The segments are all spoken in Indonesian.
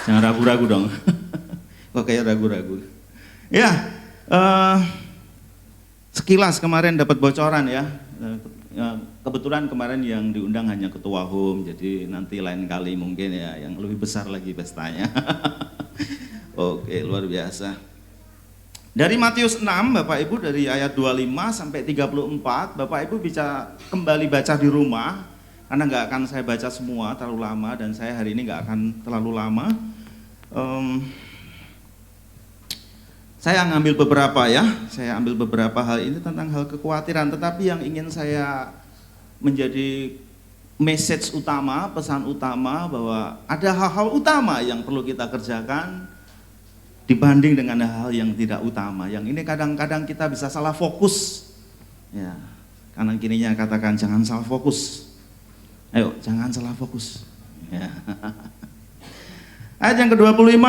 Jangan ragu-ragu dong. Kok kayak ragu-ragu. Ya, sekilas kemarin dapat bocoran ya. Kebetulan kemarin yang diundang hanya ketua umum, jadi nanti lain kali mungkin ya yang lebih besar lagi pestanya. Oke, luar biasa. Dari Matius 6, Bapak Ibu, dari ayat 25 sampai 34, Bapak Ibu bisa kembali baca di rumah, karena nggak akan saya baca semua, terlalu lama, dan saya hari ini nggak akan terlalu lama. Saya ambil beberapa ya, saya ambil beberapa hal ini tentang hal kekhawatiran, tetapi yang ingin saya menjadi message utama, pesan utama bahwa ada hal-hal utama yang perlu kita kerjakan dibanding dengan hal yang tidak utama. Yang ini kadang-kadang kita bisa salah fokus. Ya, kanan kirinya katakan jangan salah fokus. Ayo, jangan salah fokus. Ya. Ayat yang ke-25,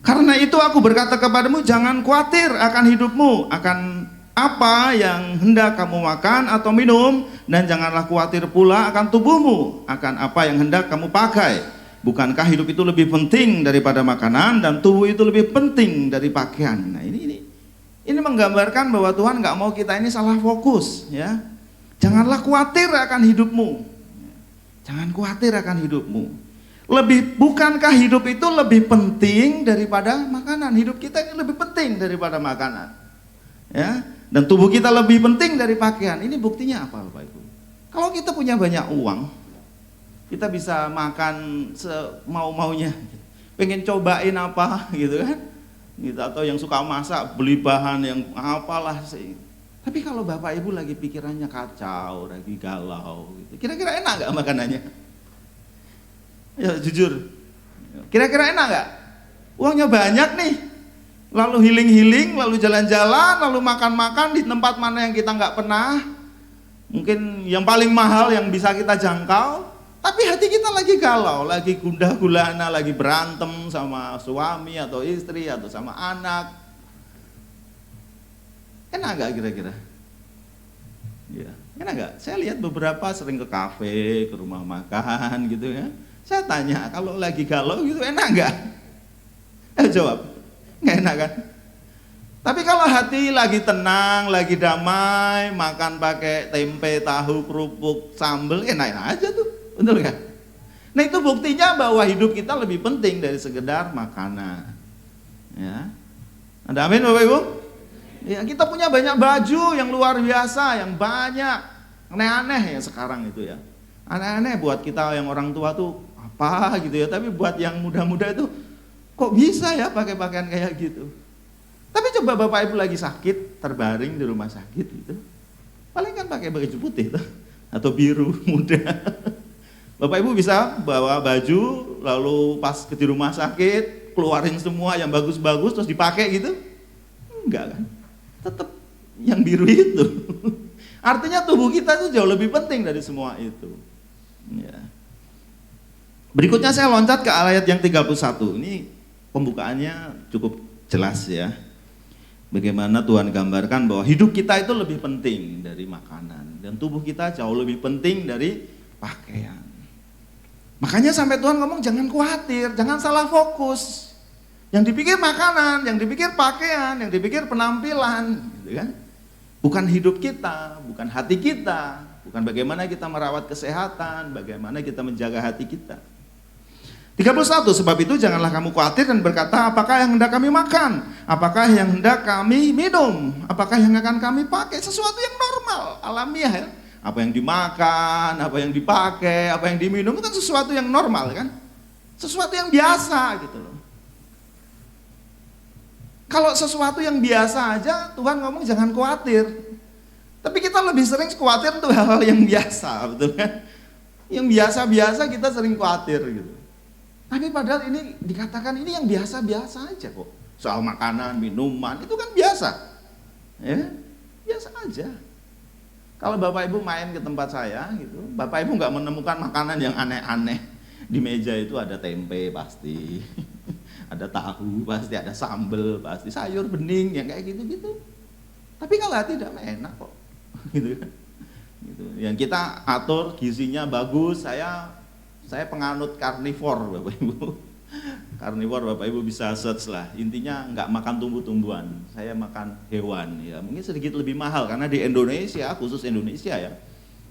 karena itu aku berkata kepadamu, jangan khawatir akan hidupmu, akan apa yang hendak kamu makan atau minum, dan janganlah khawatir pula akan tubuhmu, akan apa yang hendak kamu pakai. Bukankah hidup itu lebih penting daripada makanan dan tubuh itu lebih penting dari pakaian? Nah, ini menggambarkan bahwa Tuhan nggak mau kita ini salah fokus, ya. Janganlah khawatir akan hidupmu. Jangan khawatir akan hidupmu. Bukankah hidup itu lebih penting daripada makanan? Hidup kita ini lebih penting daripada makanan, ya. Dan tubuh kita lebih penting dari pakaian. Ini buktinya apa, Bapak Ibu? Kalau kita punya banyak uang, kita bisa makan semau-maunya, pengen cobain apa gitu kan, gitu, atau yang suka masak beli bahan yang apalah sih. Tapi kalau Bapak Ibu lagi pikirannya kacau, lagi galau, gitu, kira-kira enak nggak makanannya? Ya jujur, kira-kira enak nggak? Uangnya banyak nih, lalu healing-healing, lalu jalan-jalan, lalu makan-makan di tempat mana yang kita nggak pernah, mungkin yang paling mahal yang bisa kita jangkau. Tapi hati kita lagi galau, lagi gundah gulana, lagi berantem sama suami atau istri atau sama anak. Enak gak kira-kira? Ya, enak gak? Saya lihat beberapa sering ke kafe, ke rumah makan gitu ya. Saya tanya, kalau lagi galau gitu enak gak? Jawab, gak enak kan? Tapi kalau hati lagi tenang, lagi damai, makan pakai tempe, tahu, kerupuk, sambal, enak-enak aja tuh. Betul kan? Nah, itu buktinya bahwa hidup kita lebih penting dari sekedar makanan. Ya. Ada amin Bapak Ibu? Ya, kita punya banyak baju yang luar biasa, yang banyak, aneh-aneh ya sekarang itu ya. Aneh-aneh buat kita yang orang tua tuh apa gitu ya, tapi buat yang muda-muda itu kok bisa ya pakai pakaian kayak gitu. Tapi coba Bapak Ibu lagi sakit, terbaring di rumah sakit gitu. Paling kan pakai baju putih tuh, atau biru muda. Bapak Ibu bisa bawa baju, lalu pas di rumah sakit, keluarin semua yang bagus-bagus, terus dipakai gitu? Enggak kan? Tetap yang biru itu. Artinya tubuh kita itu jauh lebih penting dari semua itu. Ya. Berikutnya saya loncat ke ayat yang 31. Ini pembukaannya cukup jelas ya. Bagaimana Tuhan gambarkan bahwa hidup kita itu lebih penting dari makanan. Dan tubuh kita jauh lebih penting dari pakaian. Makanya sampai Tuhan ngomong jangan khawatir, jangan salah fokus. Yang dipikir makanan, yang dipikir pakaian, yang dipikir penampilan, gitu kan? Bukan hidup kita, bukan hati kita, bukan bagaimana kita merawat kesehatan, bagaimana kita menjaga hati kita. 31, sebab itu janganlah kamu khawatir dan berkata, apakah yang hendak kami makan? Apakah yang hendak kami minum? Apakah yang akan kami pakai? Sesuatu yang normal, alamiah ya. Apa yang dimakan, apa yang dipakai, apa yang diminum itu kan sesuatu yang normal kan? Sesuatu yang biasa gitu loh. Kalau sesuatu yang biasa aja Tuhan ngomong jangan khawatir. Tapi kita lebih sering khawatir untuk hal-hal yang biasa, betul kan? Yang biasa-biasa kita sering khawatir gitu. Tapi padahal ini dikatakan ini yang biasa-biasa aja kok. Soal makanan, minuman itu kan biasa. Ya, biasa aja. Kalau Bapak Ibu main ke tempat saya gitu, Bapak Ibu nggak menemukan makanan yang aneh-aneh. Di meja itu ada tempe pasti, ada tahu pasti, ada sambal pasti, sayur bening yang kayak gitu-gitu. Tapi kalau tidak enak kok, gitu kan? Gitu. Yang kita atur gizinya bagus. Saya penganut karnivor Bapak Ibu. karnivor, Bapak Ibu bisa search lah. Intinya nggak makan tumbuh-tumbuhan, saya makan hewan. Ya mungkin sedikit lebih mahal karena di Indonesia, khusus Indonesia ya,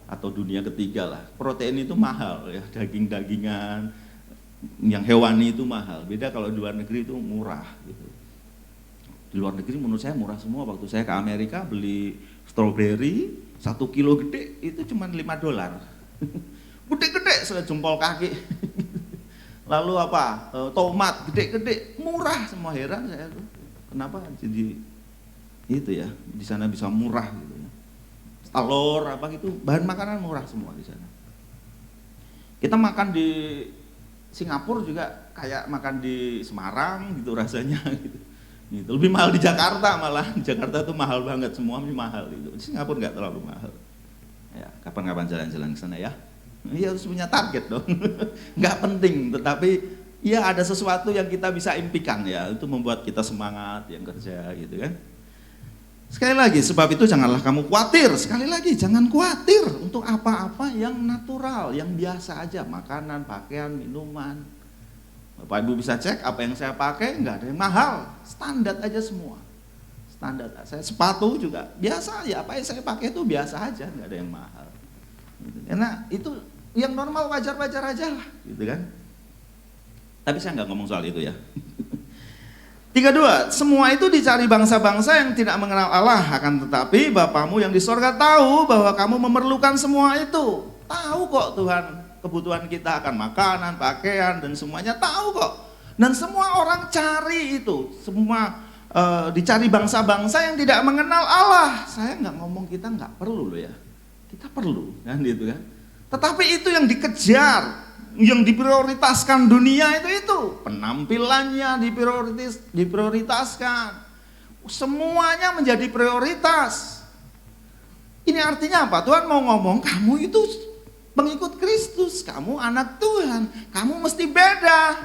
atau dunia ketiga lah, protein itu mahal ya, daging-dagingan yang hewani itu mahal. Beda kalau di luar negeri itu murah gitu. Di luar negeri menurut saya murah semua. Waktu saya ke Amerika beli strawberry 1 kilo gede itu cuma $5. Gede-gede sejempol kaki. Lalu apa? Tomat gede-gede, murah semua. Heran saya tuh. Kenapa jadi itu ya? Di sana bisa murah gitu ya. Telur apa gitu, bahan makanan murah semua di sana. Kita makan di Singapura juga kayak makan di Semarang gitu rasanya gitu. Gitu. Lebih mahal di Jakarta malah. Di Jakarta tuh mahal banget, semua mahal gitu. Di Singapura nggak terlalu mahal. Ya, kapan-kapan jalan-jalan ke sana ya. Iya harus punya target dong. Nggak penting, tetapi ya ada sesuatu yang kita bisa impikan ya, itu membuat kita semangat yang kerja gitu kan. Sekali lagi, sebab itu janganlah kamu khawatir. Sekali lagi, jangan khawatir untuk apa-apa yang natural, yang biasa aja, makanan, pakaian, minuman. Bapak Ibu bisa cek apa yang saya pakai, nggak ada yang mahal, standar aja semua. Standar. Saya sepatu juga biasa ya, apa yang saya pakai itu biasa aja, nggak ada yang mahal. Karena itu yang normal, wajar-wajar aja lah, gitu kan. Tapi saya nggak ngomong soal itu ya. 32, semua itu dicari bangsa-bangsa yang tidak mengenal Allah, akan tetapi Bapamu yang di sorga tahu bahwa kamu memerlukan semua itu. Tahu kok Tuhan kebutuhan kita akan makanan, pakaian, dan semuanya tahu kok. Dan semua orang cari itu, semua dicari bangsa-bangsa yang tidak mengenal Allah. Saya nggak ngomong kita nggak perlu loh ya. Kita perlu kan gitu kan. Tetapi itu yang dikejar, yang diprioritaskan dunia itu penampilannya diprioritaskan. Semuanya menjadi prioritas. Ini artinya apa? Tuhan mau ngomong kamu itu pengikut Kristus, kamu anak Tuhan, kamu mesti beda.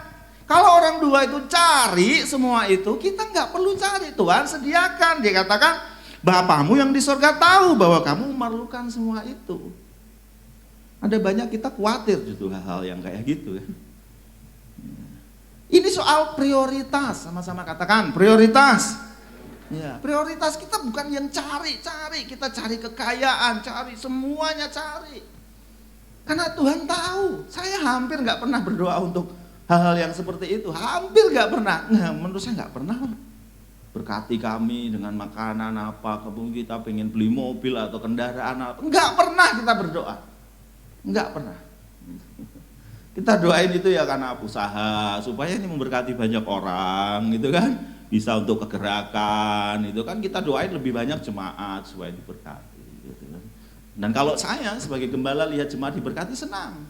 Kalau orang dua itu cari semua itu, kita nggak perlu cari, Tuhan sediakan. Dia katakan, Bapamu yang di sorga tahu bahwa kamu memerlukan semua itu. Ada banyak kita khawatir gitu hal-hal yang kayak gitu ya. Ini soal prioritas, sama-sama katakan prioritas. Ya, prioritas kita bukan yang cari-cari, kita cari kekayaan, cari semuanya cari. Karena Tuhan tahu, saya hampir nggak pernah berdoa untuk hal-hal yang seperti itu, hampir nggak pernah. Nah, menurut saya nggak pernah. Berkati kami dengan makanan apa, kemudian kita pengen beli mobil atau kendaraan apa, nggak pernah kita berdoa, nggak pernah. Kita doain itu ya karena usaha supaya ini memberkati banyak orang, gitu kan, bisa untuk kegerakan, itu kan kita doain lebih banyak jemaat supaya diberkati. Gitu kan. Dan kalau saya sebagai gembala lihat jemaat diberkati senang,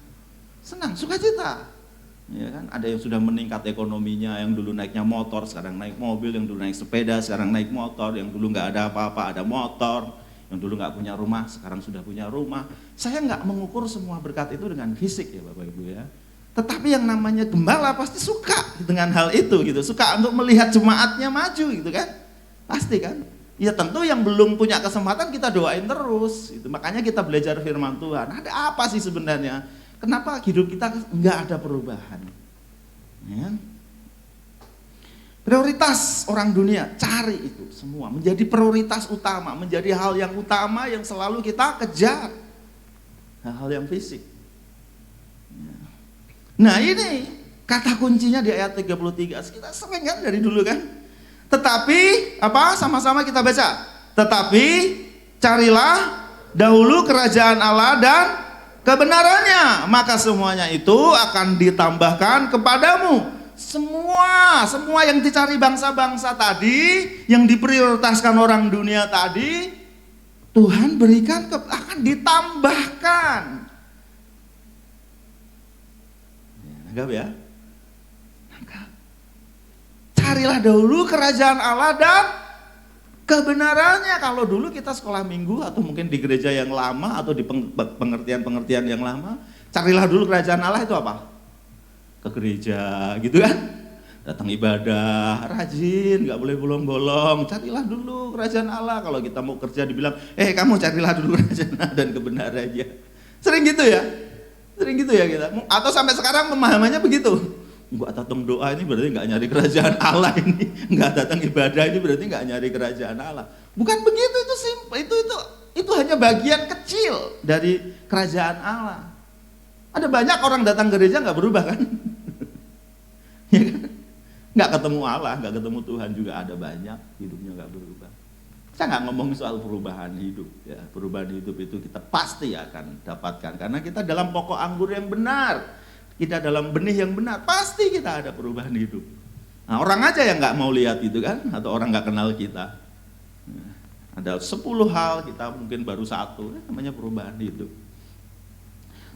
sukacita. Ya kan, ada yang sudah meningkat ekonominya, yang dulu naiknya motor sekarang naik mobil, yang dulu naik sepeda sekarang naik motor, yang dulu nggak ada apa-apa ada motor, yang dulu nggak punya rumah sekarang sudah punya rumah. Saya nggak mengukur semua berkat itu dengan fisik ya Bapak Ibu ya, tetapi yang namanya gembala pasti suka dengan hal itu gitu, suka untuk melihat jemaatnya maju gitu kan, pasti kan. Ya tentu yang belum punya kesempatan kita doain terus itu. Makanya kita belajar firman Tuhan, ada apa sih sebenarnya, kenapa hidup kita nggak ada perubahan ya? Prioritas orang dunia, cari itu semua, menjadi prioritas utama, menjadi hal yang utama yang selalu kita kejar, hal-hal yang fisik. Nah ini kata kuncinya di ayat 33, kita sering kan dari dulu kan. Tetapi, apa? Sama-sama kita baca. Tetapi carilah dahulu kerajaan Allah dan kebenarannya, maka semuanya itu akan ditambahkan kepadamu. Semua yang dicari bangsa-bangsa tadi, yang diprioritaskan orang dunia tadi, Tuhan berikan akan ditambahkan. Anggap ya. Carilah dahulu kerajaan Allah dan kebenarannya. Kalau dulu kita sekolah minggu atau mungkin di gereja yang lama atau di pengertian-pengertian yang lama, carilah dulu kerajaan Allah itu apa? Ke gereja gitu kan, datang ibadah, rajin, nggak boleh bolong-bolong, carilah dulu kerajaan Allah. Kalau kita mau kerja dibilang, kamu carilah dulu kerajaan Allah dan kebenarannya. Sering gitu ya kita. Atau sampai sekarang pemahamannya begitu. Nggak datang doa ini berarti nggak nyari kerajaan Allah ini, nggak datang ibadah ini berarti nggak nyari kerajaan Allah. Bukan begitu, itu simpel, itu hanya bagian kecil dari kerajaan Allah. Ada banyak orang datang gereja nggak berubah kan? Ya kan? Nggak ketemu Allah, nggak ketemu Tuhan juga ada banyak, hidupnya nggak berubah. Saya nggak ngomong soal perubahan hidup, ya perubahan hidup itu kita pasti akan dapatkan karena kita dalam pokok anggur yang benar, kita dalam benih yang benar, pasti kita ada perubahan hidup. Nah, orang aja yang nggak mau lihat itu kan, atau orang nggak kenal kita. Nah, ada 10 hal, kita mungkin baru 1, namanya perubahan hidup.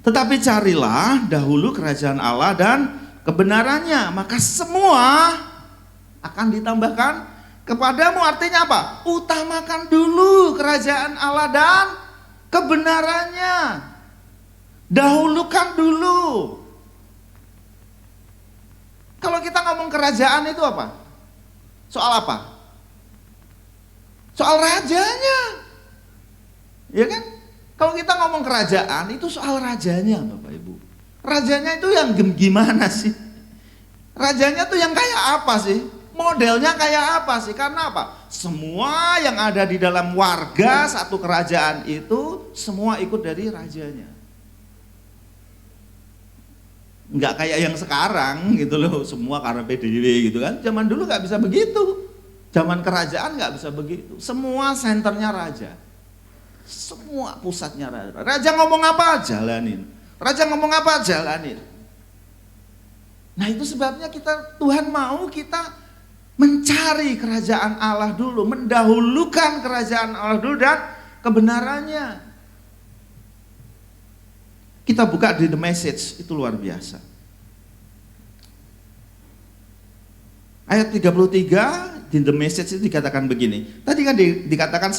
Tetapi carilah dahulu kerajaan Allah dan kebenarannya, maka semua akan ditambahkan kepadamu. Artinya apa? Utamakan dulu kerajaan Allah dan kebenarannya. Dahulukan dulu. Kalau kita ngomong kerajaan itu apa? Soal apa? Soal rajanya. Ya kan? Kalau kita ngomong kerajaan itu soal rajanya, Bapak Ibu. Rajanya itu yang gimana sih? Rajanya tuh yang kayak apa sih? Modelnya kayak apa sih? Karena apa? Semua yang ada di dalam warga satu kerajaan itu semua ikut dari rajanya. Nggak kayak yang sekarang gitu loh, semua karena PDW gitu kan. Zaman dulu nggak bisa begitu. Zaman kerajaan nggak bisa begitu. Semua senternya raja. Semua pusatnya raja. Raja ngomong apa? Jalanin. Raja ngomong apa? Jalanin. Nah itu sebabnya Tuhan mau kita mencari kerajaan Allah dulu, mendahulukan kerajaan Allah dulu dan kebenarannya. Kita buka di The Message, itu luar biasa. Ayat 33 di The Message itu dikatakan begini. Tadi kan dikatakan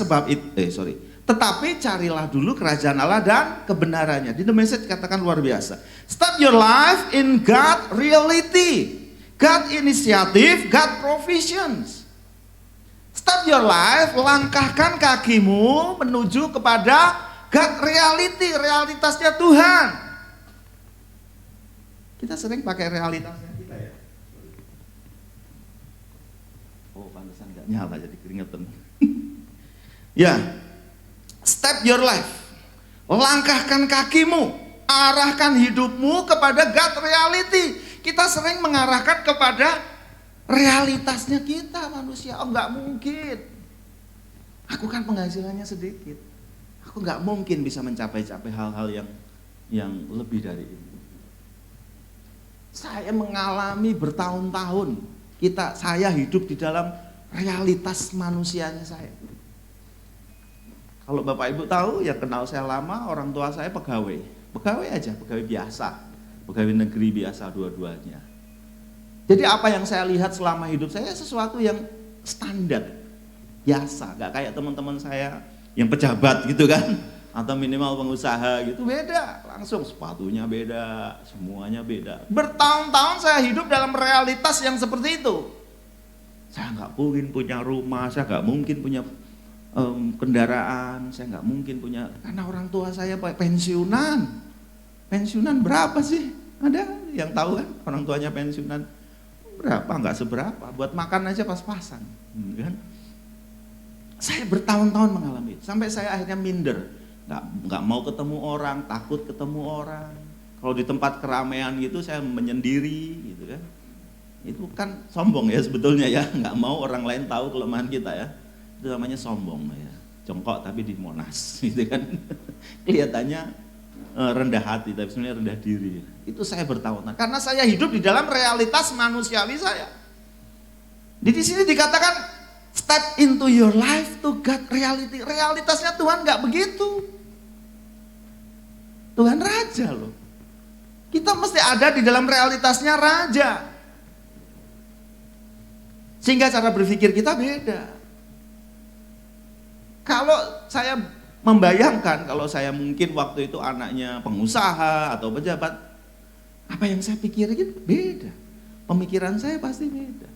tetapi carilah dulu kerajaan Allah dan kebenarannya. Di The Message dikatakan luar biasa. Start your life in God reality, God initiative, God provisions. Start your life, langkahkan kakimu menuju kepada God reality, realitasnya Tuhan. Kita sering pakai realitasnya kita ya. Oh, pantesan gak nyala jadi keringetan. Ya, step your life, langkahkan kakimu, arahkan hidupmu kepada God reality. Kita sering mengarahkan kepada realitasnya kita manusia. Oh, nggak mungkin. Aku kan penghasilannya sedikit. Aku nggak mungkin bisa mencapai hal-hal yang lebih dari ini. Saya mengalami bertahun-tahun. Saya hidup di dalam realitas manusianya saya. Kalau Bapak Ibu tahu, yang kenal saya lama, orang tua saya pegawai aja, pegawai biasa, pegawai negeri biasa dua-duanya. Jadi apa yang saya lihat selama hidup saya sesuatu yang standar, biasa, nggak kayak teman-teman saya yang pejabat gitu kan, atau minimal pengusaha gitu, beda, langsung sepatunya beda, semuanya beda. Bertahun-tahun saya hidup dalam realitas yang seperti itu. Saya nggak mungkin punya rumah, saya nggak mungkin punya kendaraan, saya nggak mungkin punya, karena orang tua saya pensiunan berapa sih? Ada yang tahu kan orang tuanya pensiunan berapa? Nggak seberapa, buat makan aja pas-pasan, kan? Saya bertahun-tahun mengalami itu, sampai saya akhirnya minder, nggak mau ketemu orang, takut ketemu orang. Kalau di tempat keramaian gitu saya menyendiri, gitu kan. Itu kan sombong ya sebetulnya ya, nggak mau orang lain tahu kelemahan kita ya. Itu namanya sombong ya, jongkok tapi di Monas, gitu kan. Kelihatannya rendah hati, tapi sebenarnya rendah diri. Itu saya bertahun-tahun, karena saya hidup di dalam realitas manusiawi saya. Di sini dikatakan step into your life to God reality. Realitasnya Tuhan nggak begitu. Tuhan raja loh. Kita mesti ada di dalam realitasnya raja. Sehingga cara berpikir kita beda. Kalau saya membayangkan, kalau saya mungkin waktu itu anaknya pengusaha atau pejabat, apa yang saya pikirin beda. Pemikiran saya pasti beda.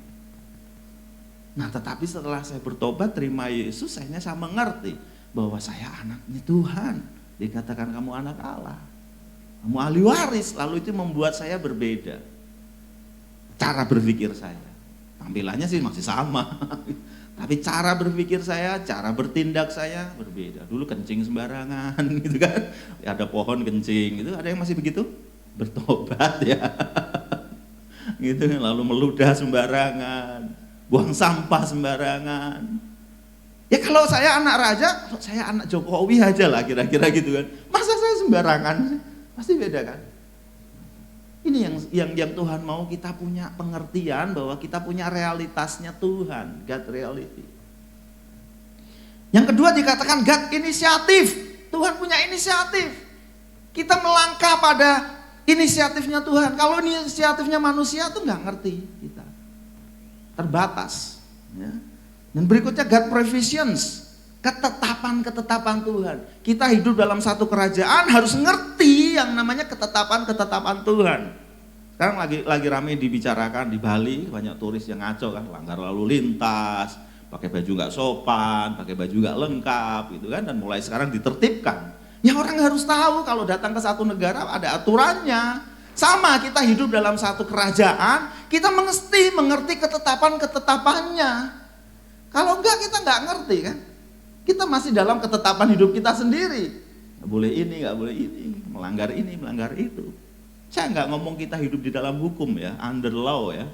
Nah, tetapi setelah saya bertobat, terima Yesus, akhirnya saya mengerti bahwa saya anaknya Tuhan. Dikatakan kamu anak Allah, kamu ahli waris, lalu itu membuat saya berbeda. cara berpikir saya. Tampilannya sih masih sama. Tapi cara berpikir saya, cara bertindak saya berbeda. Dulu kencing sembarangan gitu kan. Ada pohon kencing gitu, ada yang masih begitu? Bertobat ya. Gitu kan, lalu meludah sembarangan, buang sampah sembarangan. Ya kalau saya anak raja, kalau saya anak Jokowi aja lah kira-kira gitu kan. Masa saya sembarangan sih? Pasti beda kan? Ini yang Tuhan mau kita punya pengertian bahwa kita punya realitasnya Tuhan, God reality. Yang kedua dikatakan God inisiatif. Tuhan punya inisiatif. Kita melangkah pada inisiatifnya Tuhan. Kalau inisiatifnya manusia tuh nggak ngerti kita. Terbatas. Ya. Dan berikutnya God provisions. Ketetapan-ketetapan Tuhan. Kita hidup dalam satu kerajaan harus ngerti yang namanya ketetapan-ketetapan Tuhan. Sekarang lagi ramai dibicarakan di Bali, banyak turis yang ngaco kan, langgar lalu lintas, pakai baju nggak sopan, pakai baju nggak lengkap gitu kan, dan mulai sekarang ditertibkan. Ya orang harus tahu kalau datang ke satu negara ada aturannya. Sama kita hidup dalam satu kerajaan, kita mesti mengerti ketetapan-ketetapannya. Kalau enggak kita nggak ngerti kan. Kita masih dalam ketetapan hidup kita sendiri. Nggak boleh ini, nggak boleh ini, melanggar itu. Saya nggak ngomong kita hidup di dalam hukum ya, under law ya.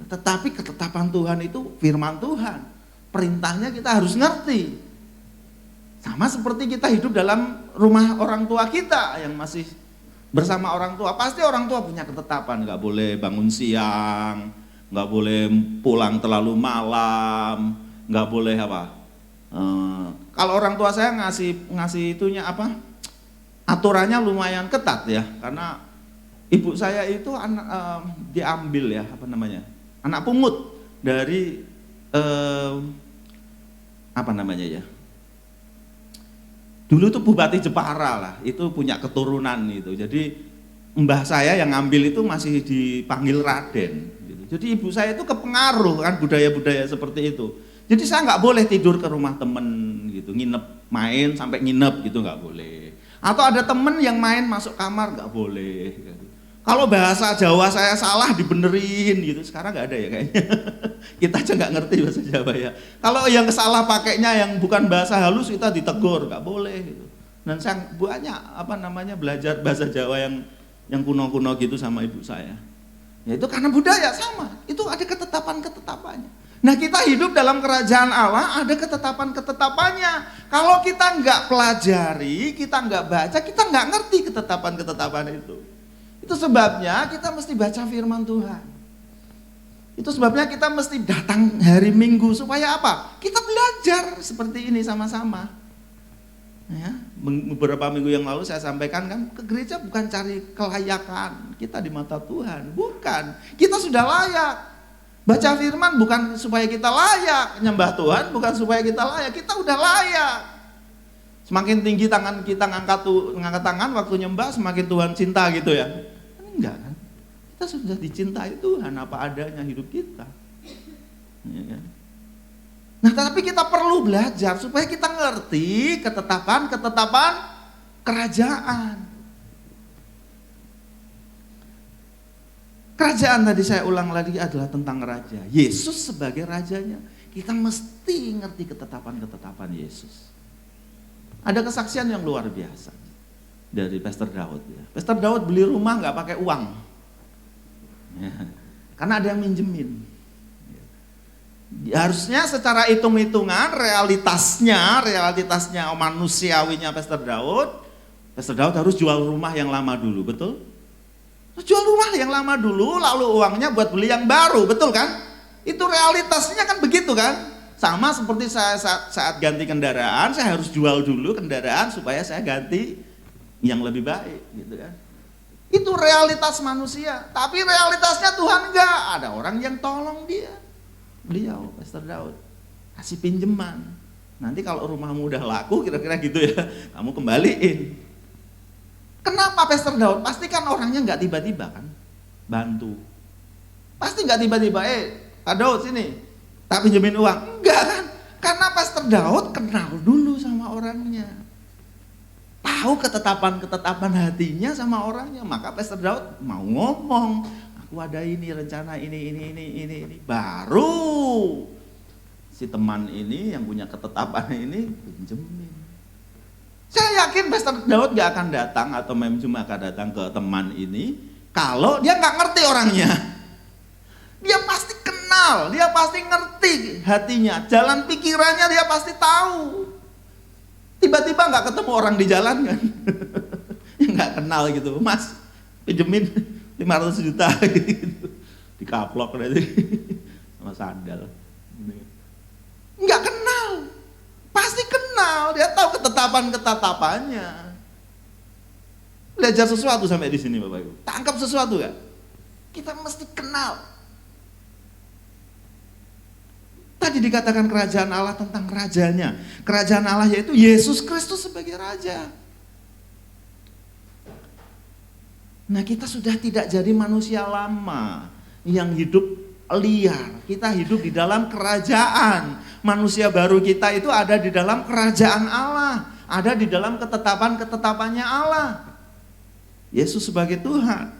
Tetapi ketetapan Tuhan itu firman Tuhan. Perintahnya kita harus ngerti. Sama seperti kita hidup dalam rumah orang tua kita yang masih bersama orang tua. Pasti orang tua punya ketetapan, nggak boleh bangun siang, nggak boleh pulang terlalu malam, nggak boleh apa. Kalau orang tua saya ngasih itunya apa, aturannya lumayan ketat ya, karena ibu saya itu diambil ya apa namanya, anak pungut dari apa namanya ya, dulu tuh Bupati Jepara lah, itu punya keturunan itu, jadi mbah saya yang ngambil itu masih dipanggil Raden gitu. Jadi ibu saya itu kepengaruh kan budaya-budaya seperti itu. Jadi saya nggak boleh tidur ke rumah temen gitu, main sampai nginep gitu nggak boleh. Atau ada temen yang main masuk kamar nggak boleh. Gitu. Kalau bahasa Jawa saya salah dibenerin gitu, sekarang nggak ada ya kayaknya. Kita aja nggak ngerti bahasa Jawa ya. Kalau yang salah pakainya yang bukan bahasa halus kita ditegur, nggak boleh. Gitu. Dan saya banyak belajar bahasa Jawa yang kuno-kuno gitu sama ibu saya. Ya itu karena budaya sama, itu ada ketetapan-ketetapannya. Nah kita hidup dalam kerajaan Allah ada ketetapan-ketetapannya. Kalau kita nggak pelajari, kita nggak baca, kita nggak ngerti ketetapan-ketetapan itu. Itu sebabnya kita mesti baca firman Tuhan. Itu sebabnya kita mesti datang hari Minggu supaya apa? Kita belajar seperti ini sama-sama. Ya, beberapa minggu yang lalu saya sampaikan kan ke gereja bukan cari kelayakan kita di mata Tuhan, bukan. Kita sudah layak. Baca firman bukan supaya kita layak, nyembah Tuhan bukan supaya kita layak, kita udah layak. Semakin tinggi tangan kita ngangkat tangan waktu nyembah, semakin Tuhan cinta gitu ya. Enggak kan? Kita sudah dicintai Tuhan apa adanya hidup kita. Ya kan? Nah, tapi kita perlu belajar supaya kita ngerti ketetapan-ketetapan kerajaan. Kerajaan tadi saya ulang lagi adalah tentang raja. Yesus sebagai rajanya. Kita mesti ngerti ketetapan-ketetapan Yesus. Ada kesaksian yang luar biasa dari Pastor Daud. Ya. Pastor Daud beli rumah nggak pakai uang. Ya. Karena ada yang minjemin. Ya. Harusnya secara hitung-hitungan realitasnya manusiawinya Pastor Daud harus jual rumah yang lama dulu, betul? Jual rumah yang lama dulu, lalu uangnya buat beli yang baru, betul kan? Itu realitasnya kan begitu kan? Sama seperti saya saat ganti kendaraan, saya harus jual dulu kendaraan supaya saya ganti yang lebih baik, gitu kan? Itu realitas manusia, tapi realitasnya Tuhan enggak. Ada orang yang tolong beliau, Pastor Daud, kasih pinjaman. Nanti kalau rumahmu udah laku, kira-kira gitu ya, kamu kembaliin. Kenapa Pastor Daud? Pasti kan orangnya nggak tiba-tiba kan bantu. Pasti nggak tiba-tiba, Pak Daud sini, tak pinjemin uang. Enggak kan? Karena Pastor Daud kenal dulu sama orangnya. Tahu ketetapan-ketetapan hatinya sama orangnya. Maka Pastor Daud mau ngomong, aku ada ini rencana ini. Baru si teman ini yang punya ketetapan ini pinjemin. Saya yakin Pastor Daud gak akan datang atau Mem cuma akan datang ke teman ini kalau dia gak ngerti orangnya. Dia pasti kenal, dia pasti ngerti hatinya, jalan pikirannya dia pasti tahu. Tiba-tiba gak ketemu orang di jalan kan, yang gak kenal gitu, Mas pinjemin 500 juta gitu, dikaplok nanti sama sandal. Nggak kenal, pasti kenal, dia tahu ketetapannya. Belajar sesuatu sampai di sini Bapak Ibu, tangkap sesuatu ya. Kita mesti kenal. Tadi dikatakan kerajaan Allah tentang rajanya. Kerajaan Allah yaitu Yesus Kristus sebagai raja. Nah, kita sudah tidak jadi manusia lama yang hidup liar. Kita hidup di dalam kerajaan. Manusia baru kita itu ada di dalam kerajaan Allah, ada di dalam ketetapan-ketetapannya Allah. Yesus sebagai Tuhan.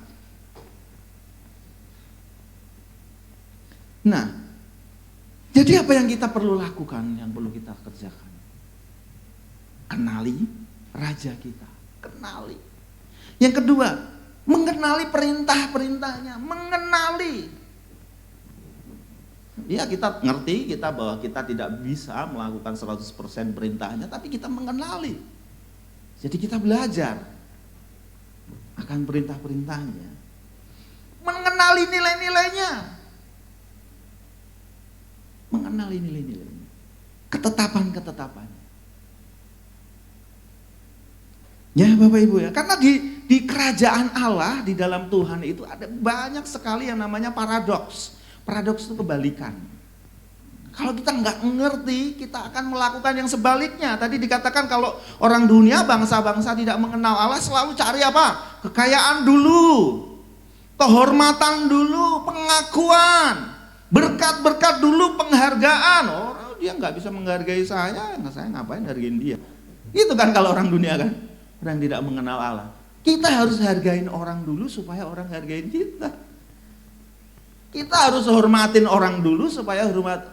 Nah, jadi apa yang kita perlu lakukan, yang perlu kita kerjakan? Kenali raja kita, kenali. Yang kedua, mengenali perintah-perintahnya, mengenali. Ya kita ngerti bahwa kita tidak bisa melakukan 100% perintahnya, tapi kita mengenali. Jadi kita belajar akan perintah-perintahnya. Mengenali nilai-nilainya. Mengenali nilai-nilainya. Ketetapan-ketetapannya. Ya Bapak Ibu ya, karena di kerajaan Allah, di dalam Tuhan itu ada banyak sekali yang namanya paradoks. Paradoks itu kebalikan. Kalau kita nggak ngerti, kita akan melakukan yang sebaliknya. Tadi dikatakan kalau orang dunia, bangsa-bangsa tidak mengenal Allah selalu cari apa? Kekayaan dulu, kehormatan dulu, pengakuan, berkat-berkat dulu, penghargaan. Oh, dia nggak bisa menghargai saya ngapain hargain dia? Itu kan kalau orang dunia kan. Orang tidak mengenal Allah. Kita harus hargain orang dulu supaya orang hargain kita. Kita harus hormatin orang dulu supaya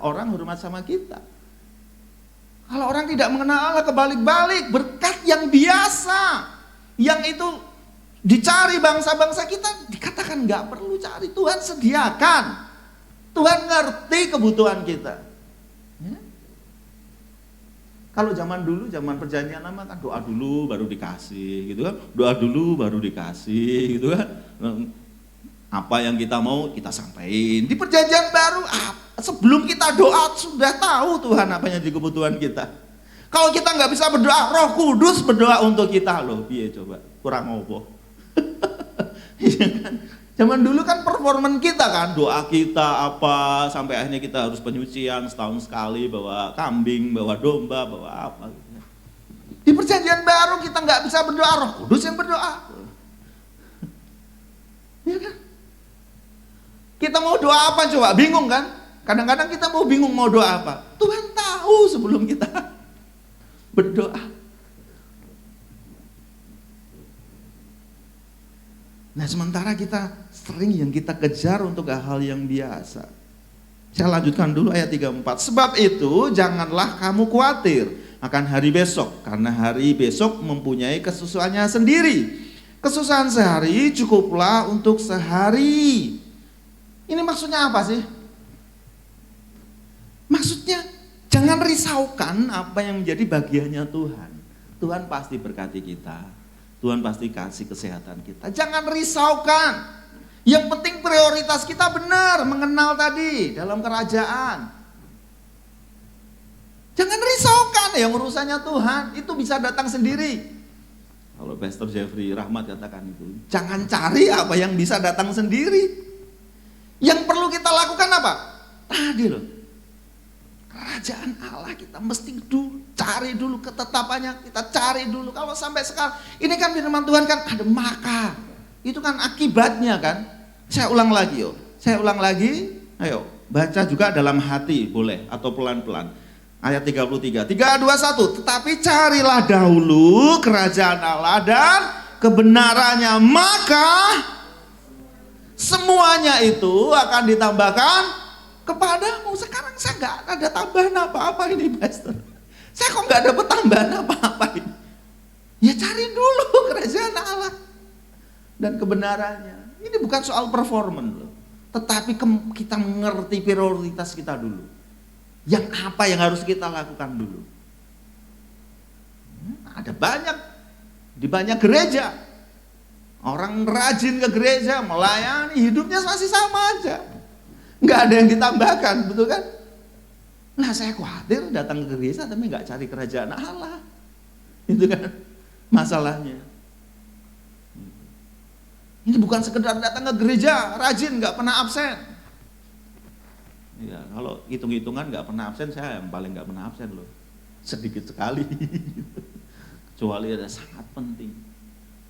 orang hormat sama kita. Kalau orang tidak mengenal Allah kebalik-balik, berkat yang biasa, yang itu dicari bangsa-bangsa kita, dikatakan nggak perlu cari, Tuhan sediakan. Tuhan ngerti kebutuhan kita. Ya? Kalau zaman dulu, zaman perjanjian lama kan doa dulu baru dikasih gitu kan. Doa dulu baru dikasih gitu kan. Apa yang kita mau kita sampaikan. Di perjanjian baru sebelum kita doa sudah tahu Tuhan apa yang jadi kebutuhan kita. Kalau kita nggak bisa berdoa, Roh Kudus berdoa untuk kita loh. Piye coba? Kurang opo. Iya kan? Zaman dulu kan performan kita kan, doa kita apa, sampai akhirnya kita harus penyucian setahun sekali, bawa kambing, bawa domba, bawa apa gitu. Di perjanjian baru kita nggak bisa berdoa, Roh Kudus yang berdoa. Ya kan? Kita mau doa apa coba, bingung kan? Kadang-kadang kita mau bingung mau doa apa. Tuhan tahu sebelum kita berdoa. Nah sementara kita sering yang kita kejar untuk hal yang biasa. Saya lanjutkan dulu ayat 34. Sebab itu janganlah kamu khawatir akan hari besok, karena hari besok mempunyai kesusahannya sendiri. Kesusahan sehari cukuplah untuk sehari. Ini maksudnya apa sih? Maksudnya jangan risaukan apa yang menjadi bagiannya Tuhan. Tuhan pasti berkati kita. Tuhan pasti kasih kesehatan kita. Jangan risaukan. Yang penting prioritas kita benar, mengenal tadi dalam kerajaan. Jangan risaukan, yang urusannya Tuhan itu bisa datang sendiri. Kalau Pastor Jeffrey Rahmat katakan itu, jangan cari apa yang bisa datang sendiri. Yang perlu kita lakukan apa? Tadi loh, kerajaan Allah kita mesti cari dulu ketetapannya, kita cari dulu. Kalau sampai sekarang, ini kan firman Tuhan kan ada maka, itu kan akibatnya kan. Saya ulang lagi ayo baca juga dalam hati boleh atau pelan-pelan. Ayat 33, 3, 2, 1, tetapi carilah dahulu kerajaan Allah dan kebenarannya, maka Semuanya itu akan ditambahkan kepadamu. Sekarang saya nggak ada tambahan apa-apa ini, pastor. Saya kok nggak dapat tambahan apa-apa ini? Ya cari dulu kerajaan Allah dan kebenarannya. Ini bukan soal performan loh, tetapi kita mengerti prioritas kita dulu. Yang apa yang harus kita lakukan dulu. Ada banyak di banyak gereja orang rajin ke gereja, melayani, hidupnya masih sama aja, nggak ada yang ditambahkan, betul kan? Nah saya khawatir datang ke gereja tapi nggak cari kerajaan Allah, itu kan masalahnya. Ini bukan sekedar datang ke gereja, rajin, nggak pernah absen. Ya kalau hitung-hitungan nggak pernah absen, saya yang paling nggak pernah absen loh, sedikit sekali, kecuali ada sangat penting.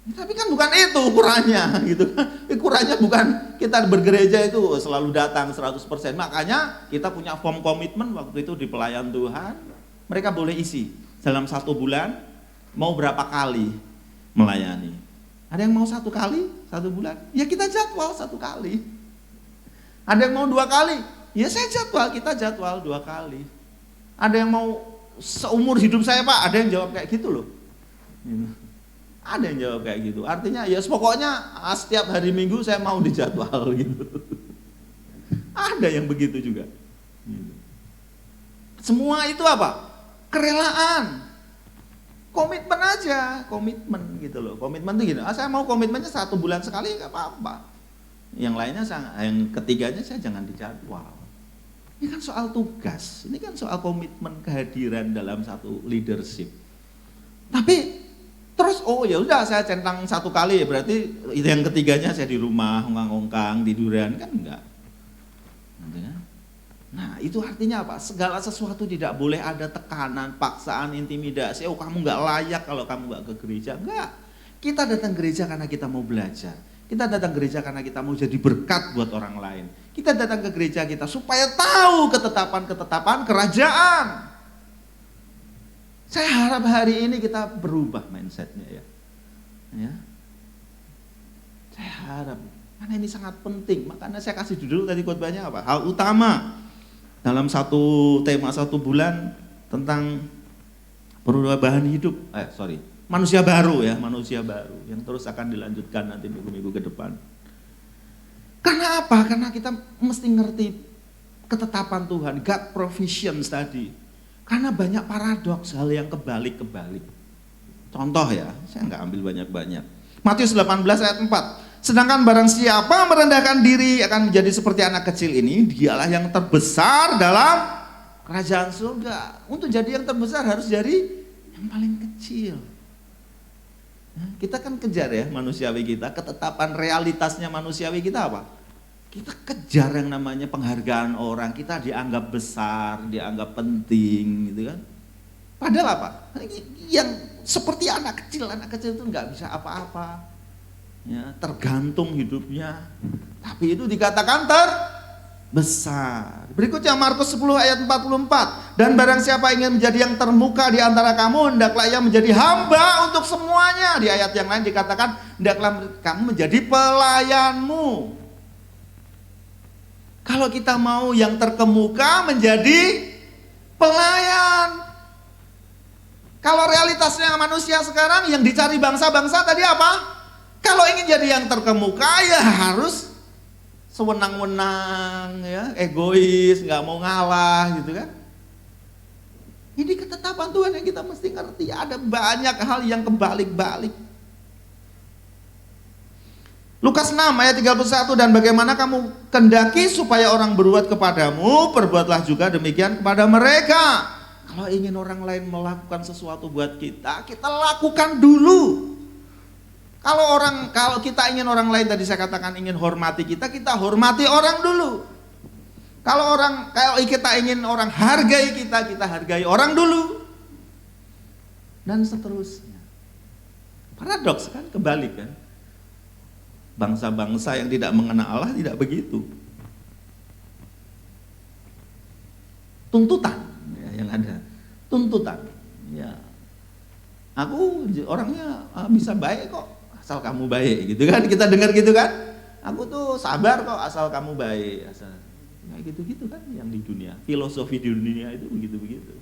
Tapi kan bukan itu ukurannya, gitu kan. Ukurannya bukan kita bergereja itu selalu datang 100%. Makanya kita punya form komitmen waktu itu di pelayan Tuhan. Mereka boleh isi dalam 1 bulan mau berapa kali melayani. Ada yang mau 1 kali 1 bulan, ya kita jadwal 1 kali. Ada yang mau 2 kali, ya saya jadwal, kita jadwal 2 kali. Ada yang mau seumur hidup saya Pak, ada yang jawab kayak gitu loh. Ada yang jawab kayak gitu. Artinya ya pokoknya setiap hari Minggu saya mau dijadwal gitu. Ada yang begitu juga. Semua itu apa? Kerelaan. Komitmen aja, komitmen gitu loh. Komitmen itu gini, saya mau komitmennya 1 bulan sekali nggak apa-apa. Yang lainnya, yang ketiganya saya jangan dijadwal. Ini kan soal tugas, ini kan soal komitmen kehadiran dalam satu leadership. Tapi terus ya udah saya centang 1 kali, berarti yang ketiganya saya di rumah ongkang-ongkang tiduran, kan enggak. Nah itu artinya apa? Segala sesuatu tidak boleh ada tekanan, paksaan, intimidasi. Oh kamu nggak layak kalau kamu nggak ke gereja. Enggak. Kita datang gereja karena kita mau belajar. Kita datang gereja karena kita mau jadi berkat buat orang lain. Kita datang ke gereja kita supaya tahu ketetapan-ketetapan kerajaan. Saya harap hari ini kita berubah mindsetnya ya. Saya harap, karena ini sangat penting. Makanya saya kasih judul tadi khotbahnya apa? Hal utama dalam tema 1 bulan tentang perubahan hidup. Manusia baru ya, manusia baru yang terus akan dilanjutkan nanti minggu-minggu ke depan. Karena apa? Karena kita mesti ngerti ketetapan Tuhan, God provisions tadi. Karena banyak paradoks, hal yang kebalik-kebalik. Contoh ya, saya nggak ambil banyak-banyak. Matius 18 ayat 4. Sedangkan barang siapa merendahkan diri akan menjadi seperti anak kecil ini, dialah yang terbesar dalam kerajaan surga. Untuk jadi yang terbesar harus jadi yang paling kecil. Kita kan kejar ya manusiawi kita, ketetapan realitasnya manusiawi kita apa? Kita kejar yang namanya penghargaan orang, kita dianggap besar, dianggap penting gitu kan. Padahal apa? Yang seperti anak kecil itu nggak bisa apa-apa. Ya, tergantung hidupnya. Tapi itu dikatakan terbesar. Berikutnya Markus 10 ayat 44. Dan barang siapa ingin menjadi yang termuka di antara kamu, hendaklah ia menjadi hamba untuk semuanya. Di ayat yang lain dikatakan, hendaklah kamu menjadi pelayanmu. Kalau kita mau yang terkemuka menjadi pelayan. Kalau realitasnya manusia sekarang yang dicari bangsa-bangsa tadi apa? Kalau ingin jadi yang terkemuka ya harus sewenang-wenang ya, egois, nggak mau ngalah gitu kan. Ini ketetapan Tuhan yang kita mesti ngerti. Ada banyak hal yang kebalik-balik. Lukas 6 ayat 31, dan bagaimana kamu kendaki supaya orang berbuat kepadamu, perbuatlah juga demikian kepada mereka. Kalau ingin orang lain melakukan sesuatu buat kita, kita lakukan dulu. Kalau kita ingin orang lain, tadi saya katakan ingin hormati kita hormati orang dulu. Kalau kita ingin orang hargai kita hargai orang dulu. Dan seterusnya. Paradoks kan, kebalik kan. Bangsa-bangsa yang tidak mengenal Allah tidak begitu. Tuntutan ya, yang ada. Tuntutan. Ya. Aku orangnya bisa baik kok. Asal kamu baik gitu kan, kita dengar gitu kan. Aku tuh sabar kok asal kamu baik, asal kayak gitu-gitu kan yang di dunia. Filosofi di dunia itu begitu-begitu.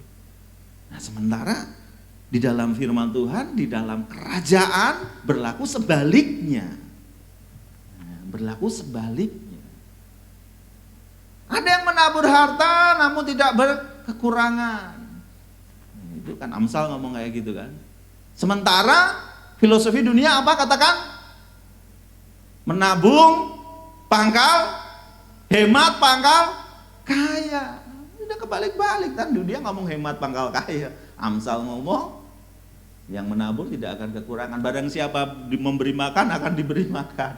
Nah, sementara di dalam firman Tuhan, di dalam kerajaan berlaku sebaliknya. Nah, berlaku sebaliknya. Ada yang menabur harta namun tidak berkekurangan. Nah, itu kan Amsal ngomong kayak gitu kan. Sementara filosofi dunia apa katakan? Menabung pangkal, hemat pangkal kaya. Udah kebalik-balik kan, dunia ngomong hemat pangkal kaya. Amsal ngomong yang menabur tidak akan kekurangan. Barang siapa memberi makan akan diberi makan.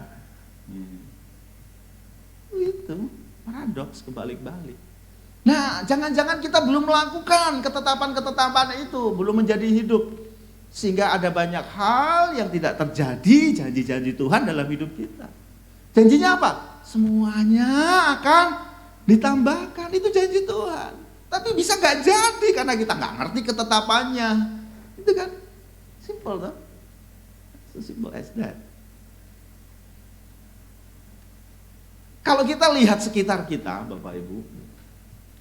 Itu paradoks kebalik-balik. Nah, jangan-jangan kita belum melakukan ketetapan-ketetapan itu, belum menjadi hidup. Sehingga ada banyak hal yang tidak terjadi, janji-janji Tuhan dalam hidup kita. Janjinya apa? Semuanya akan ditambahkan, itu janji Tuhan. Tapi bisa gak jadi karena kita gak ngerti ketetapannya. Itu kan simple toh. So simple as that. Kalau kita lihat sekitar kita, Bapak Ibu,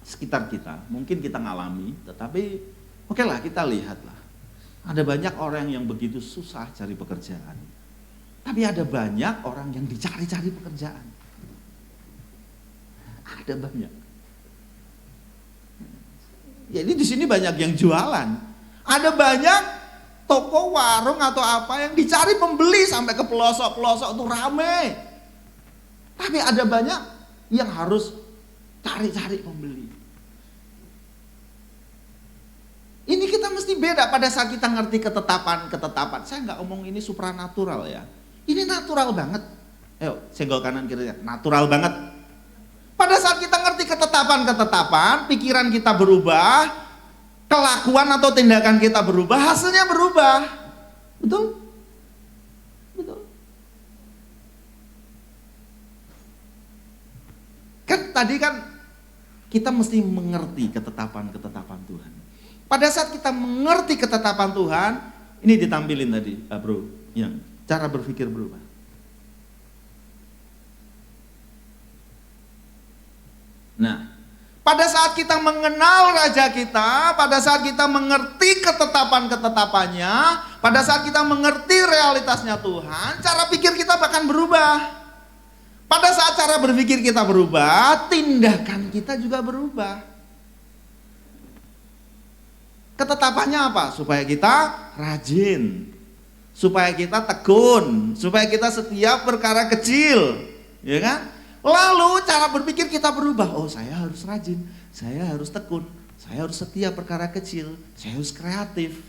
sekitar kita, mungkin kita ngalami, tetapi oke lah kita lihatlah. Ada banyak orang yang begitu susah cari pekerjaan. Tapi ada banyak orang yang dicari-cari pekerjaan. Ada banyak. Jadi di sini banyak yang jualan. Ada banyak toko, warung atau apa yang dicari pembeli sampai ke pelosok-pelosok itu rame. Tapi ada banyak yang harus cari-cari pembeli. Ini kita mesti beda pada saat kita ngerti ketetapan-ketetapan. Saya nggak ngomong ini supranatural ya. Ini natural banget. Ayo, senggol kanan kirinya. Natural banget. Pada saat kita ngerti ketetapan-ketetapan, pikiran kita berubah, kelakuan atau tindakan kita berubah, hasilnya berubah. Betul? Betul. Kan tadi kan kita mesti mengerti ketetapan-ketetapan Tuhan. Pada saat kita mengerti ketetapan Tuhan, ini ditampilin tadi, bro, yang cara berpikir berubah. Nah, pada saat kita mengenal Raja kita, pada saat kita mengerti ketetapan-ketetapannya, pada saat kita mengerti realitasnya Tuhan, cara pikir kita bahkan berubah. Pada saat cara berpikir kita berubah, tindakan kita juga berubah. Ketetapannya apa? Supaya kita rajin, supaya kita tekun, supaya kita setiap perkara kecil, ya kan? Lalu cara berpikir kita berubah. Oh, saya harus rajin, saya harus tekun, saya harus setia perkara kecil, saya harus kreatif.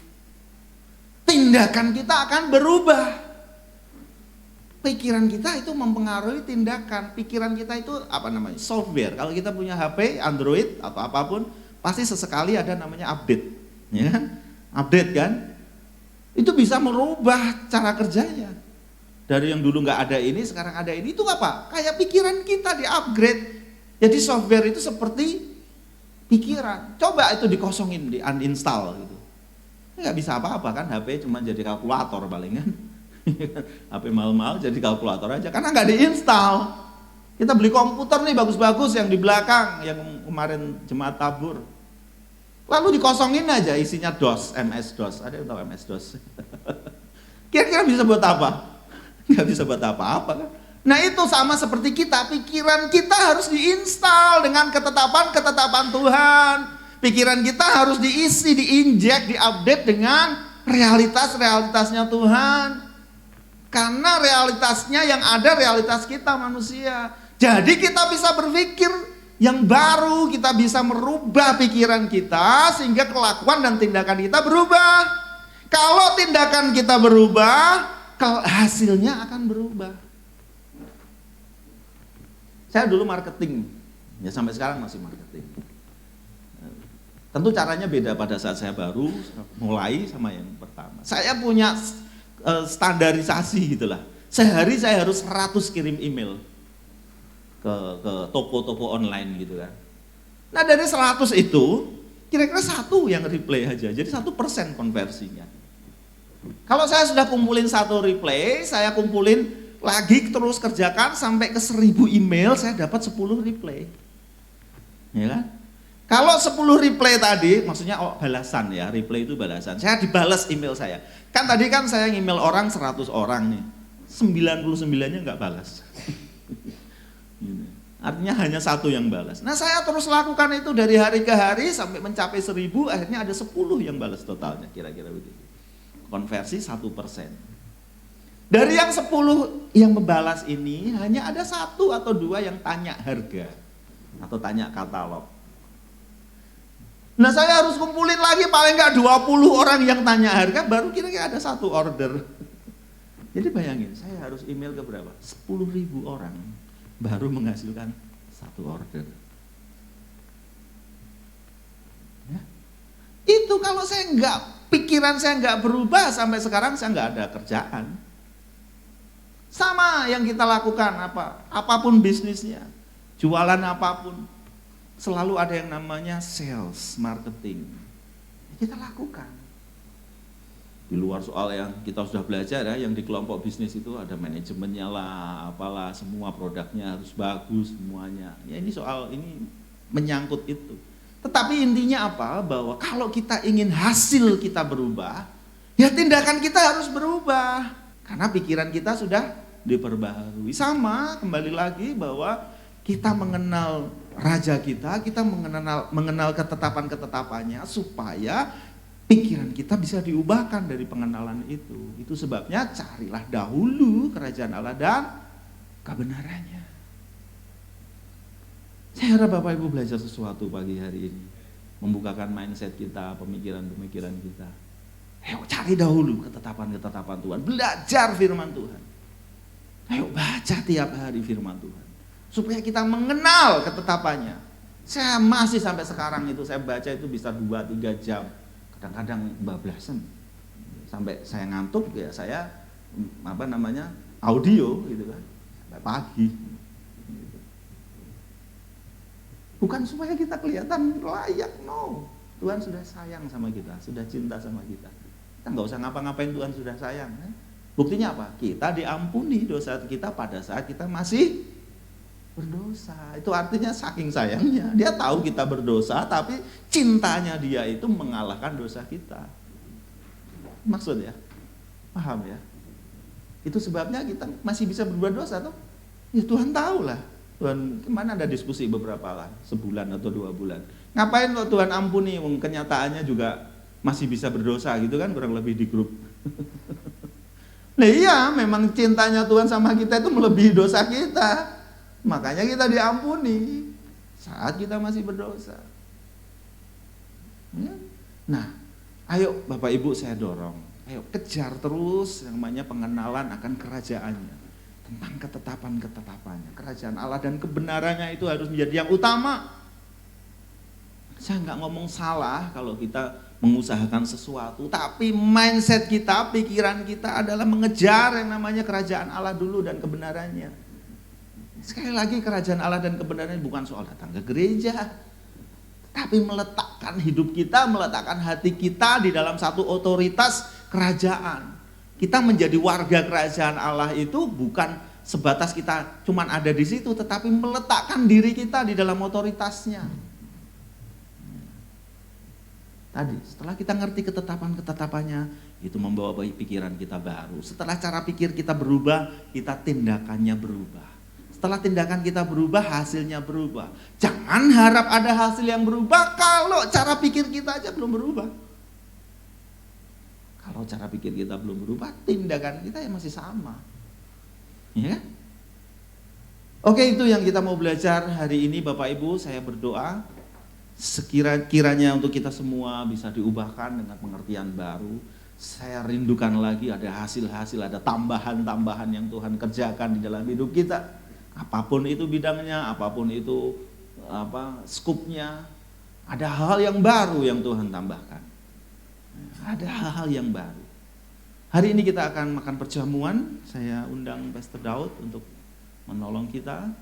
Tindakan kita akan berubah. Pikiran kita itu mempengaruhi tindakan. Pikiran kita itu apa namanya? Software. Kalau kita punya HP, Android atau apapun, pasti sesekali ada namanya update. Ya kan? Update kan? Itu bisa merubah cara kerjanya. Dari yang dulu nggak ada ini, sekarang ada ini. Itu apa? Kayak pikiran kita di-upgrade. Jadi software itu seperti pikiran. Coba itu dikosongin, di uninstall gitu. Nggak bisa apa-apa kan, HP cuma jadi kalkulator paling kan. HP mahal-mahal jadi kalkulator aja, karena nggak diinstal. Kita beli komputer nih bagus-bagus yang di belakang, yang kemarin jemaat tabur. Lalu dikosongin aja, isinya DOS, MS-DOS. Ada yang tahu MS-DOS? Kira-kira bisa buat apa? Nggak bisa buat apa-apa kan? Nah itu sama seperti kita, pikiran kita harus diinstal dengan ketetapan-ketetapan Tuhan. Pikiran kita harus diisi, diinjek, diupdate dengan realitas-realitasnya Tuhan. Karena realitasnya yang ada realitas kita manusia. Jadi kita bisa berpikir yang baru, kita bisa merubah pikiran kita sehingga kelakuan dan tindakan kita berubah. Kalau tindakan kita berubah, hasilnya akan berubah. Saya dulu marketing, ya sampai sekarang masih marketing. Tentu caranya beda pada saat saya baru mulai sama yang pertama. Saya punya standarisasi gitulah. Sehari saya harus 100 kirim email ke toko-toko online gitu kan. Nah dari 100 itu kira-kira 1 yang reply aja, jadi 1% konversinya. Kalau saya sudah kumpulin 1 reply, saya kumpulin lagi terus kerjakan sampai ke 1000 email, saya dapat 10 reply. Ya kan? Kalau 10 reply tadi, maksudnya balasan ya, reply itu balasan. Saya dibalas email saya. Kan tadi kan saya email orang 100 orang nih. 99-nya nggak balas. Artinya hanya 1 yang balas. Nah, saya terus lakukan itu dari hari ke hari sampai mencapai 1000, akhirnya ada 10 yang balas totalnya, kira-kira begitu. Konversi 1%. Dari yang 10 yang membalas ini, hanya ada 1 atau 2 yang tanya harga atau tanya katalog. Nah, saya harus kumpulin lagi paling nggak 20 orang yang tanya harga, baru kira-kira ada 1 order. Jadi bayangin, saya harus email ke berapa? 10.000 orang baru menghasilkan 1 order. Ya. Itu kalau saya pikiran saya nggak berubah sampai sekarang, saya nggak ada kerjaan. Sama yang kita lakukan, apapun bisnisnya, jualan apapun, selalu ada yang namanya sales, marketing. Kita lakukan. Di luar soal yang kita sudah belajar ya, yang di kelompok bisnis itu ada manajemennya lah, apalah, semua produknya harus bagus semuanya. Ya ini menyangkut itu. Tetapi intinya apa? Bahwa kalau kita ingin hasil kita berubah, ya tindakan kita harus berubah. Karena pikiran kita sudah diperbaharui. Sama, kembali lagi bahwa kita mengenal raja kita mengenal ketetapan-ketetapannya supaya pikiran kita bisa diubahkan dari pengenalan itu. Itu sebabnya carilah dahulu kerajaan Allah dan kebenarannya. Saya harap Bapak Ibu belajar sesuatu pagi hari ini. Membukakan mindset kita, pemikiran-pemikiran kita. Ayo cari dahulu ketetapan-ketetapan Tuhan. Belajar firman Tuhan. Ayo baca tiap hari firman Tuhan. Supaya kita mengenal ketetapannya. Saya masih sampai sekarang itu, saya baca itu bisa 2-3 jam. Kadang-kadang bablasan sampai saya ngantuk ya, saya audio gitu kan sampai pagi gitu. Bukan supaya kita kelihatan layak, no. Tuhan sudah sayang sama kita, sudah cinta sama kita. Kita nggak usah ngapa-ngapain, Tuhan sudah sayang kan? Buktinya apa? Kita diampuni dosa kita pada saat kita masih berdosa. Itu artinya saking sayangnya, dia tahu kita berdosa, tapi cintanya dia itu mengalahkan dosa kita. Maksudnya, paham ya? Itu sebabnya kita masih bisa berbuat dosa tuh. Ya Tuhan tahu lah. Tuhan, kemana ada diskusi beberapa lah, sebulan atau 2 bulan. Ngapain kok Tuhan ampuni? Kenyataannya juga masih bisa berdosa gitu kan, kurang lebih di grup. Nah iya, memang cintanya Tuhan sama kita itu melebihi dosa kita. Makanya kita diampuni saat kita masih berdosa. Ya? Nah, ayo Bapak Ibu saya dorong. Ayo kejar terus yang namanya pengenalan akan kerajaannya. Tentang ketetapan-ketetapannya. Kerajaan Allah dan kebenarannya itu harus menjadi yang utama. Saya nggak ngomong salah kalau kita mengusahakan sesuatu. Tapi mindset kita, pikiran kita adalah mengejar yang namanya kerajaan Allah dulu dan kebenarannya. Sekali lagi kerajaan Allah dan kebenarannya bukan soal datang ke gereja, tapi meletakkan hidup kita, meletakkan hati kita di dalam satu otoritas kerajaan. Kita menjadi warga kerajaan Allah itu bukan sebatas kita cuman ada di situ, tetapi meletakkan diri kita di dalam otoritasnya. Tadi setelah kita ngerti ketetapan-ketetapannya, itu membawa pikiran kita baru. Setelah cara pikir kita berubah, kita tindakannya berubah. Setelah tindakan kita berubah, hasilnya berubah. Jangan harap ada hasil yang berubah kalau cara pikir kita aja belum berubah. Kalau cara pikir kita belum berubah, tindakan kita ya masih sama. Ya? Oke, itu yang kita mau belajar hari ini Bapak Ibu. Saya berdoa sekiranya untuk kita semua bisa diubahkan dengan pengertian baru. Saya rindukan lagi ada hasil-hasil, ada tambahan-tambahan yang Tuhan kerjakan di dalam hidup kita. Apapun itu bidangnya, apapun itu skupnya, ada hal yang baru yang Tuhan tambahkan. Ada hal-hal yang baru. Hari ini kita akan makan perjamuan. Saya undang Pastor Daud untuk menolong kita.